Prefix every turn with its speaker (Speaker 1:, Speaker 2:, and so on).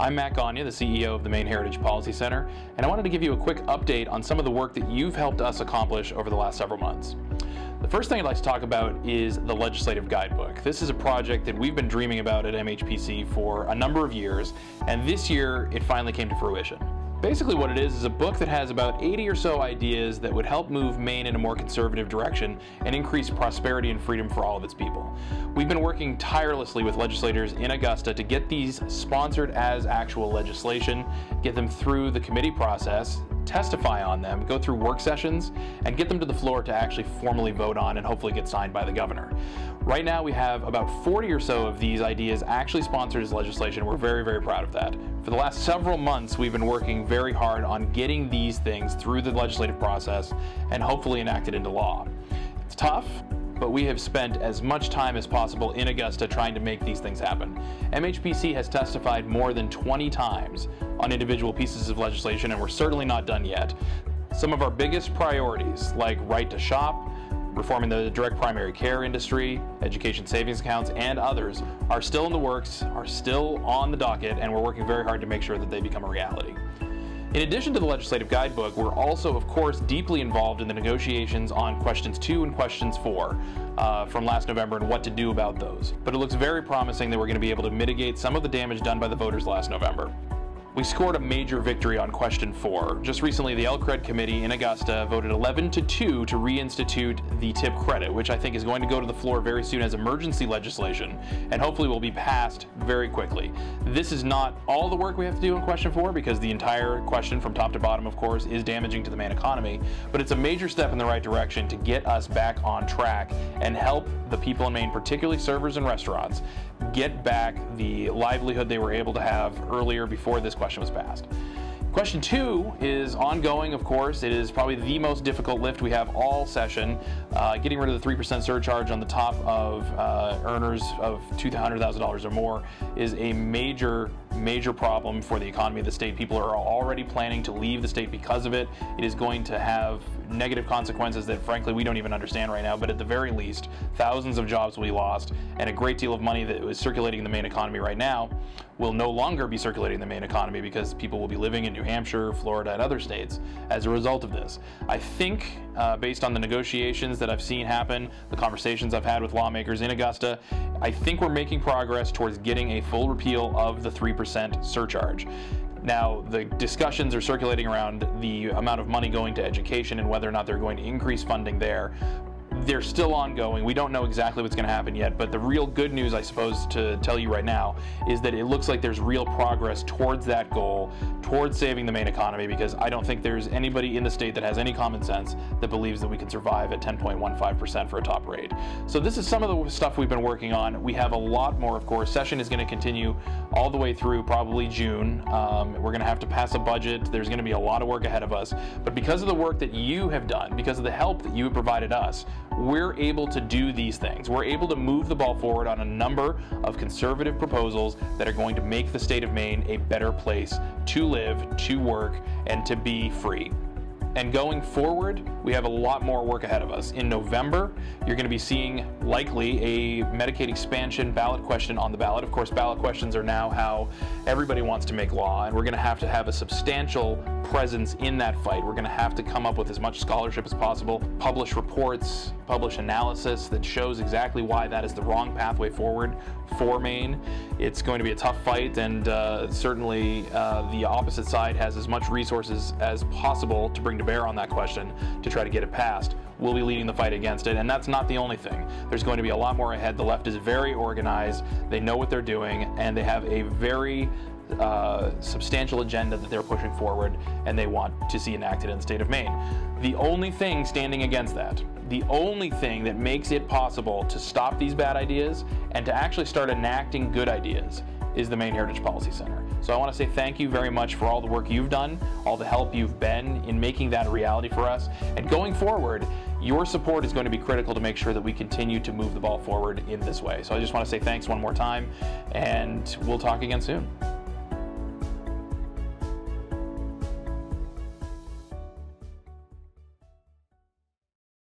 Speaker 1: I'm Matt Gagne, the CEO of the Maine Heritage Policy Center, and I wanted to give you a quick update on some of the work that you've helped us accomplish over the last several months. The first thing I'd like to talk about is the Legislative Guidebook. This is a project that we've been dreaming about at MHPC for a number of years, and this year it finally came to fruition. Basically what it is a book that has about 80 or so ideas that would help move Maine in a more conservative direction and increase prosperity and freedom for all of its people. We've been working tirelessly with legislators in Augusta to get these sponsored as actual legislation, get them through the committee process, testify on them, go through work sessions, and get them to the floor to actually formally vote on and hopefully get signed by the governor. Right now we have about 40 or so of these ideas actually sponsored as legislation. We're very, very proud of that. For the last several months we've been working very hard on getting these things through the legislative process and hopefully enacted into law. It's tough, but we have spent as much time as possible in Augusta trying to make these things happen. MHPC has testified more than 20 times on individual pieces of legislation, and we're certainly not done yet. Some of our biggest priorities, like right to shop, reforming the direct primary care industry, education savings accounts, and others, are still in the works, are still on the docket, and we're working very hard to make sure that they become a reality. In addition to the Legislative Guidebook, we're also, of course, deeply involved in the negotiations on Questions 2 and Questions 4 from last November and what to do about those. But it looks very promising that we're going to be able to mitigate some of the damage done by the voters last November. We scored a major victory on Question 4. Just recently, the LCRED committee in Augusta voted 11-2 to reinstitute the tip credit, which I think is going to go to the floor very soon as emergency legislation, and hopefully will be passed very quickly. This is not all the work we have to do in Question 4, because the entire question from top to bottom, of course, is damaging to the Maine economy, but it's a major step in the right direction to get us back on track and help the people in Maine, particularly servers and restaurants, get back the livelihood they were able to have earlier before this question was passed. Question 2 is ongoing, of course. It is probably the most difficult lift we have all session. Getting rid of the 3% surcharge on the top of earners of $200,000 or more is a major problem for the economy of the state. People are already planning to leave the state because of it. It is going to have negative consequences that frankly we don't even understand right now, but at the very least thousands of jobs will be lost, and a great deal of money that was circulating in the Maine economy right now will no longer be circulating in the Maine economy because people will be living in New Hampshire, Florida, and other states as a result of this. I think based on the negotiations that I've seen happen, the conversations I've had with lawmakers in Augusta, I think we're making progress towards getting a full repeal of the 3% surcharge. Now, the discussions are circulating around the amount of money going to education and whether or not they're going to increase funding there. They're still ongoing. We don't know exactly what's going to happen yet, but the real good news, I suppose, to tell you right now is that it looks like there's real progress towards that goal, towards saving the Maine economy, because I don't think there's anybody in the state that has any common sense that believes that we can survive at 10.15% for a top rate. So this is some of the stuff we've been working on. We have a lot more, of course. Session is going to continue all the way through probably June. We're going to have to pass a budget. There's going to be a lot of work ahead of us. But because of the work that you have done, because of the help that you have provided us, we're able to do these things. We're able to move the ball forward on a number of conservative proposals that are going to make the state of Maine a better place to live, to work, and to be free. And going forward, we have a lot more work ahead of us. In November, you're going to be seeing likely a Medicaid expansion ballot question on the ballot. Of course, ballot questions are now how everybody wants to make law, and we're going to have a substantial presence in that fight. We're going to have to come up with as much scholarship as possible, publish reports, publish analysis that shows exactly why that is the wrong pathway forward for Maine. It's going to be a tough fight, and certainly the opposite side has as much resources as possible to bring to bear on that question to try to get it passed. We'll be leading the fight against it, and that's not the only thing. There's going to be a lot more ahead. The left is very organized, they know what they're doing, and they have a very substantial agenda that they're pushing forward and they want to see enacted in the state of Maine. The only thing standing against that, the only thing that makes it possible to stop these bad ideas and to actually start enacting good ideas is the Maine Heritage Policy Center. So I want to say thank you very much for all the work you've done, all the help you've been in making that a reality for us. And going forward, your support is going to be critical to make sure that we continue to move the ball forward in this way. So I just want to say thanks one more time, and we'll talk again soon.